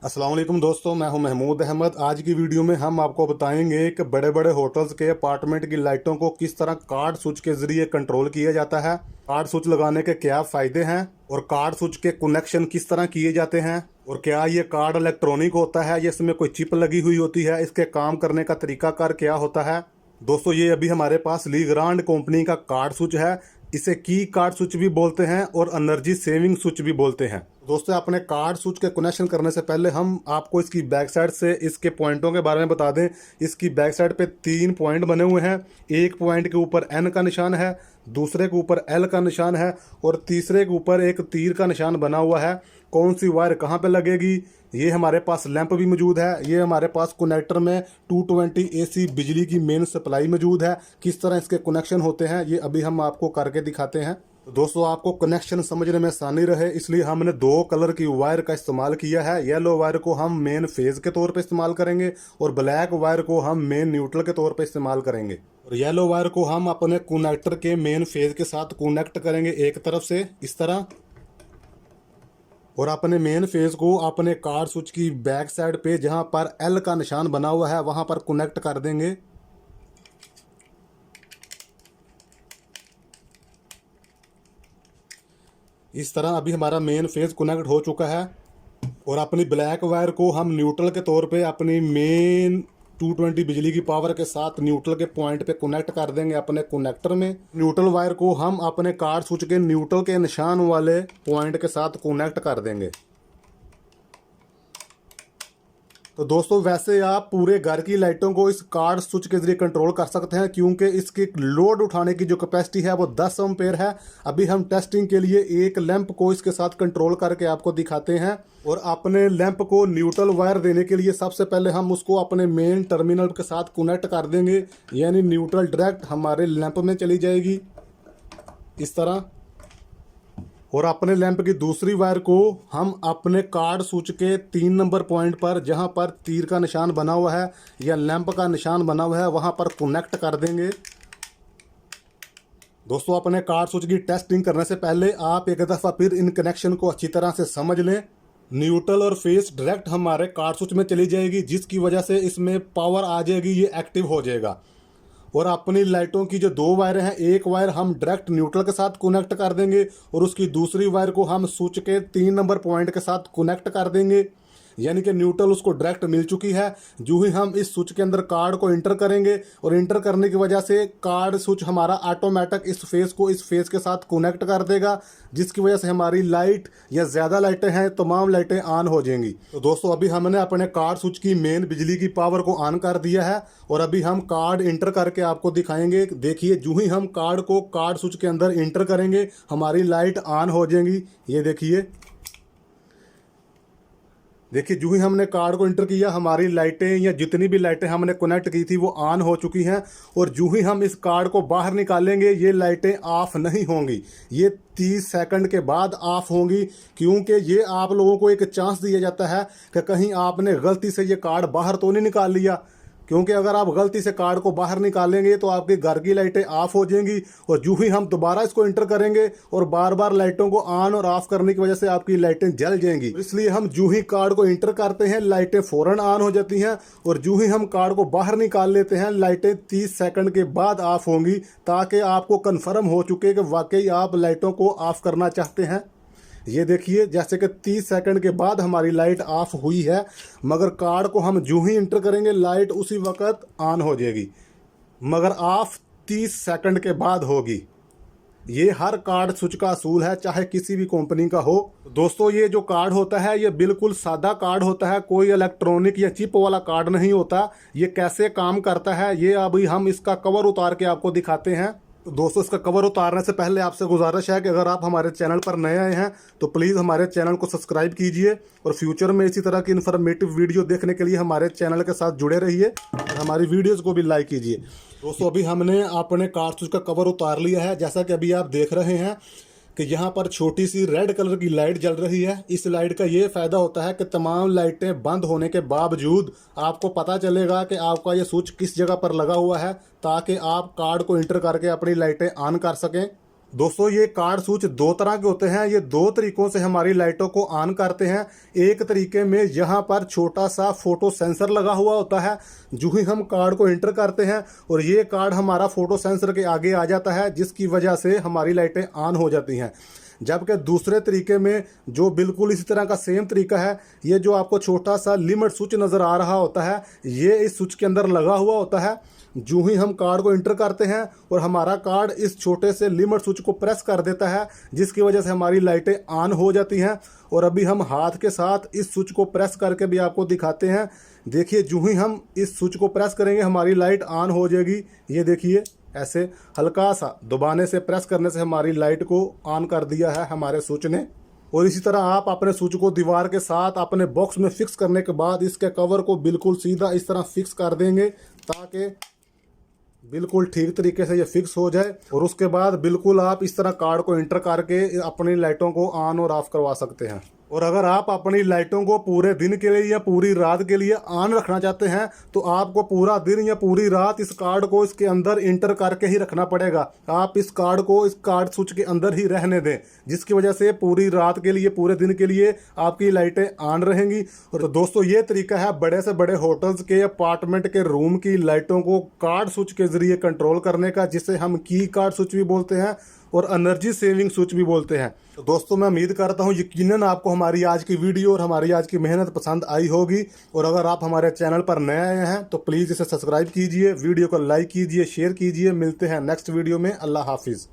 अस्सलाम वालेकुम दोस्तों, मैं हूं महमूद अहमद। आज की वीडियो में हम आपको बताएंगे कि बड़े बड़े होटल्स के अपार्टमेंट की लाइटों को किस तरह कार्ड स्विच के जरिए कंट्रोल किया जाता है, कार्ड स्विच लगाने के क्या फ़ायदे हैं और कार्ड स्विच के कनेक्शन किस तरह किए जाते हैं, और क्या ये कार्ड इलेक्ट्रॉनिक होता है या इसमें कोई चिप लगी हुई होती है, इसके काम करने का तरीकाकार क्या होता है। दोस्तों, ये अभी हमारे पास लीग्रांड कंपनी का कार्ड स्विच है। इसे की कार्ड स्विच भी बोलते हैं और एनर्जी सेविंग स्विच भी बोलते हैं। दोस्तों, अपने कार्ड स्विच के कनेक्शन करने से पहले हम आपको इसकी बैक साइड से इसके पॉइंटों के बारे में बता दें। इसकी बैक साइड पे 3 पॉइंट बने हुए हैं। एक पॉइंट के ऊपर एन का निशान है, दूसरे के ऊपर एल का निशान है और तीसरे के ऊपर एक तीर का निशान बना हुआ है। कौन सी वायर कहाँ पे लगेगी, ये हमारे पास लैंप भी मौजूद है। ये हमारे पास कनेक्टर में 220 AC बिजली की मेन सप्लाई मौजूद है। किस तरह इसके कनेक्शन होते हैं ये अभी हम आपको करके दिखाते हैं। तो दोस्तों, आपको कनेक्शन समझने में आसानी रहे इसलिए हमने 2 कलर की वायर का इस्तेमाल किया है। येलो वायर को हम मेन फेज के तौर पे इस्तेमाल करेंगे और ब्लैक वायर को हम मेन न्यूट्रल के तौर पे इस्तेमाल करेंगे। और येलो वायर को हम अपने कनेक्टर के मेन फेज के साथ कनेक्ट करेंगे एक तरफ से इस तरह, और अपने मेन फेज को अपने कार्ड स्विच की बैक साइड पे जहां पर एल का निशान बना हुआ है वहां पर कनेक्ट कर देंगे। इस तरह अभी हमारा मेन फेज कनेक्ट हो चुका है। और अपनी ब्लैक वायर को हम न्यूट्रल के तौर पे अपनी मेन 220 बिजली की पावर के साथ न्यूट्रल के पॉइंट पे कनेक्ट कर देंगे अपने कनेक्टर में। न्यूट्रल वायर को हम अपने कार्ड स्विच के न्यूट्रल के निशान वाले पॉइंट के साथ कनेक्ट कर देंगे। तो दोस्तों, वैसे आप पूरे घर की लाइटों को इस कार्ड स्विच के जरिए कंट्रोल कर सकते हैं क्योंकि इसकी लोड उठाने की जो कैपेसिटी है वो 10 एम्पेयर है। अभी हम टेस्टिंग के लिए एक लैंप को इसके साथ कंट्रोल करके आपको दिखाते हैं। और अपने लैंप को न्यूट्रल वायर देने के लिए सबसे पहले हम उसको अपने मेन टर्मिनल के साथ कनेक्ट कर देंगे, यानी न्यूट्रल डायरेक्ट हमारे लैंप में चली जाएगी इस तरह। और अपने लैंप की दूसरी वायर को हम अपने कार्ड स्विच के 3 नंबर पॉइंट पर जहां पर तीर का निशान बना हुआ है या लैंप का निशान बना हुआ है वहां पर कनेक्ट कर देंगे। दोस्तों, अपने कार्ड स्विच की टेस्टिंग करने से पहले आप एक दफ़ा फिर इन कनेक्शन को अच्छी तरह से समझ लें। न्यूट्रल और फेस डायरेक्ट हमारे कार्ड स्विच में चली जाएगी जिसकी वजह से इसमें पावर आ जाएगी, ये एक्टिव हो जाएगा। और अपनी लाइटों की जो 2 वायर हैं, एक वायर हम डायरेक्ट न्यूट्रल के साथ कनेक्ट कर देंगे और उसकी दूसरी वायर को हम स्विच के 3 नंबर पॉइंट के साथ कनेक्ट कर देंगे, यानी कि न्यूट्रल उसको डायरेक्ट मिल चुकी है। जो ही हम इस स्विच के अंदर कार्ड को इंटर करेंगे और इंटर करने की वजह से कार्ड स्विच हमारा ऑटोमेटिक इस फेस को इस फेस के साथ कनेक्ट कर देगा, जिसकी वजह से हमारी लाइट या ज़्यादा लाइटें हैं तमाम लाइटें ऑन हो जाएंगी। तो दोस्तों, अभी हमने अपने कार्ड स्विच की मेन बिजली की पावर को ऑन कर दिया है और अभी हम कार्ड इंटर करके आपको दिखाएंगे। देखिए, जो ही हम कार्ड को कार्ड स्विच के अंदर इंटर करेंगे हमारी लाइट ऑन हो जाएंगी। ये देखिए, जो ही हमने कार्ड को इंटर किया हमारी लाइटें या जितनी भी लाइटें हमने कनेक्ट की थी वो ऑन हो चुकी हैं। और जो ही हम इस कार्ड को बाहर निकालेंगे ये लाइटें ऑफ नहीं होंगी, ये 30 सेकंड के बाद ऑफ होंगी, क्योंकि ये आप लोगों को एक चांस दिया जाता है कि कहीं आपने गलती से ये कार्ड बाहर तो नहीं निकाल लिया। क्योंकि अगर आप गलती से कार्ड को बाहर निकालेंगे तो आपके घर की लाइटें ऑफ हो जाएंगी और जो ही हम दोबारा इसको इंटर करेंगे और बार बार लाइटों को ऑन और ऑफ करने की वजह से आपकी लाइटें जल जाएंगी। इसलिए हम जो ही कार्ड को इंटर करते हैं लाइटें फौरन ऑन हो जाती हैं और जो ही हम कार्ड को बाहर निकाल लेते हैं लाइटें 30 सेकंड के बाद ऑफ होंगी, ताकि आपको कन्फर्म हो चुके कि वाकई आप लाइटों को ऑफ करना चाहते हैं। ये देखिए, जैसे कि 30 सेकंड के बाद हमारी लाइट ऑफ हुई है, मगर कार्ड को हम जो ही इंटर करेंगे लाइट उसी वक्त ऑन हो जाएगी, मगर ऑफ 30 सेकंड के बाद होगी। ये हर कार्ड स्विच का असूल है, चाहे किसी भी कंपनी का हो। दोस्तों, ये जो कार्ड होता है ये बिल्कुल सादा कार्ड होता है, कोई इलेक्ट्रॉनिक या चिप वाला कार्ड नहीं होता। ये कैसे काम करता है ये अभी हम इसका कवर उतार के आपको दिखाते हैं। तो दोस्तों, इसका कवर उतारने से पहले आपसे गुजारिश है कि अगर आप हमारे चैनल पर नए आए हैं तो प्लीज़ हमारे चैनल को सब्सक्राइब कीजिए और फ्यूचर में इसी तरह की इन्फॉर्मेटिव वीडियो देखने के लिए हमारे चैनल के साथ जुड़े रहिए और हमारी वीडियोस को भी लाइक कीजिए। दोस्तों, अभी हमने अपने कार्ड स्विच का कवर उतार लिया है। जैसा कि अभी आप देख रहे हैं कि यहाँ पर छोटी सी रेड कलर की लाइट जल रही है। इस लाइट का ये फ़ायदा होता है कि तमाम लाइटें बंद होने के बावजूद आपको पता चलेगा कि आपका ये स्विच किस जगह पर लगा हुआ है, ताकि आप कार्ड को इंटर करके अपनी लाइटें ऑन कर सकें। दोस्तों ये कार्ड स्विच दो तरह के होते हैं। ये दो तरीकों से हमारी लाइटों को ऑन करते हैं। एक तरीके में यहाँ पर छोटा सा फोटो सेंसर लगा हुआ होता है। जो ही हम कार्ड को एंटर करते हैं और ये कार्ड हमारा फोटो सेंसर के आगे आ जाता है, जिसकी वजह से हमारी लाइटें ऑन हो जाती हैं। जबकि दूसरे तरीके में जो बिल्कुल इसी तरह का सेम तरीका है, ये जो आपको छोटा सा लिमिट स्विच नज़र आ रहा होता है, ये इस स्विच के अंदर लगा हुआ होता है। जो ही हम कार्ड को इंटर करते हैं और हमारा कार्ड इस छोटे से लिमिट स्विच को प्रेस कर देता है, जिसकी वजह से हमारी लाइटें ऑन हो जाती हैं। और अभी हम हाथ के साथ इस स्विच को प्रेस करके भी आपको दिखाते हैं। देखिए, जो ही हम इस स्विच को प्रेस करेंगे हमारी लाइट ऑन हो जाएगी। ये देखिए, ऐसे हल्का सा दबाने से, प्रेस करने से हमारी लाइट को ऑन कर दिया है हमारे स्विच ने। और इसी तरह आप अपने स्विच को दीवार के साथ अपने बॉक्स में फिक्स करने के बाद इसके कवर को बिल्कुल सीधा इस तरह फिक्स कर देंगे, ताकि बिल्कुल ठीक तरीके से ये फिक्स हो जाए। और उसके बाद बिल्कुल आप इस तरह कार्ड को इंटर करके अपनी लाइटों को ऑन और ऑफ करवा सकते हैं। और अगर आप अपनी लाइटों को पूरे दिन के लिए या पूरी रात के लिए ऑन रखना चाहते हैं, तो आपको पूरा दिन या पूरी रात इस कार्ड को इसके अंदर इंटर करके ही रखना पड़ेगा। आप इस कार्ड को इस कार्ड स्विच के अंदर ही रहने दें, जिसकी वजह से पूरी रात के लिए, पूरे दिन के लिए आपकी लाइटें ऑन रहेंगी। और दोस्तों, ये तरीका है बड़े से बड़े होटल्स के, अपार्टमेंट के रूम की लाइटों को कार्ड स्विच के जरिए कंट्रोल करने का, जिसे हम की कार्ड स्विच भी बोलते हैं और एनर्जी सेविंग स्विच भी बोलते हैं। तो दोस्तों, मैं उम्मीद करता हूँ यकीनन आपको हमारी आज की वीडियो और हमारी आज की मेहनत पसंद आई होगी। और अगर आप हमारे चैनल पर नए आए हैं तो प्लीज़ इसे सब्सक्राइब कीजिए, वीडियो को लाइक कीजिए, शेयर कीजिए। मिलते हैं नेक्स्ट वीडियो में। अल्लाह हाफिज़।